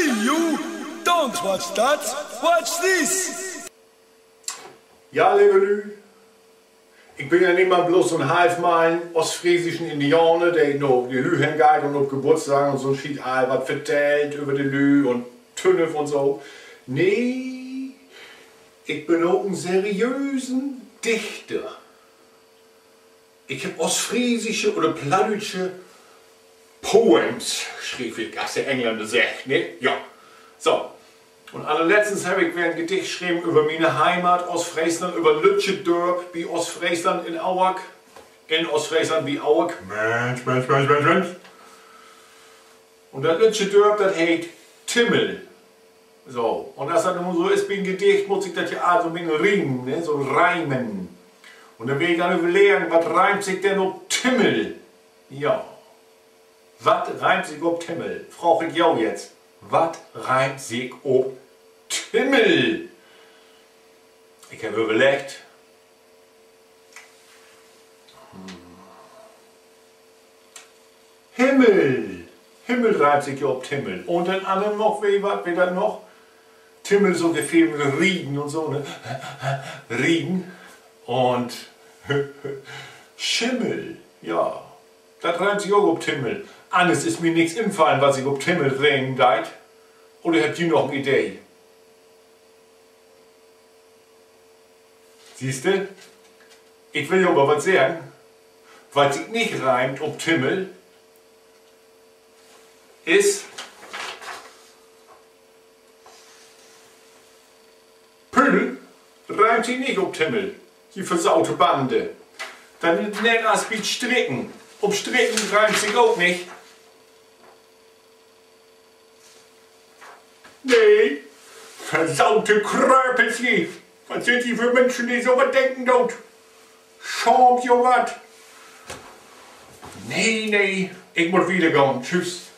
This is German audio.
Hey you, don't watch that, watch this. Ja, liebe Lü, ich bin ja nicht mal bloß so ein halbmal ostfriesischen Indianer, der noch die Lü hingeht und auf Geburtstag und so ein Schied was vertellt über die Lü und Tünnef und so. Nee, ich bin auch ein seriösen Dichter. Ich habe ostfriesische oder plattdeutsche Poems, schrieb ich, als der Engländer sagt, ne? Ja. So. Und allerletztens habe ich ein Gedicht geschrieben über meine Heimat Ostfriesland, über Lütschedorp, wie Ostfriesland in Auwak. In Ostfriesland wie Auwak. Mensch. Und das Lütschedorp, das heißt Timmel. So. Und als das nun so ist wie ein Gedicht, muss ich das ja also ein bisschen riemen, ne? So reimen. Und dann will ich dann überlegen, was reimt sich denn auf Timmel? Ja. Was reimt sich auf Timmel? Frage ich jou jetzt. Was reimt sich auf Timmel? Ich habe überlegt. Himmel. Himmel reimt sich auf Timmel. Und dann anderen noch, wie das noch? Timmel so gefehlt mit Rieden und so, ne? Rieden. Und Schimmel, ja, das reimt sich auch auf Timmel. Anders ist mir nichts infallen, was ich auf Timmel reimen deit. Oder habt ihr noch eine Idee? Siehst du? Ich will aber was sagen, was sich nicht reimt auf Timmel, ist Püll reimt sich nicht auf Timmel. Die versaute Bande. Dann nennt das wie Stricken. Um Stricken reimt sich auch nicht. Nee, versaute Kröpelchen. Was sind die für Menschen, die so was denken dort? Schaumt ihr was? Nee, ich muss wieder gehen. Tschüss.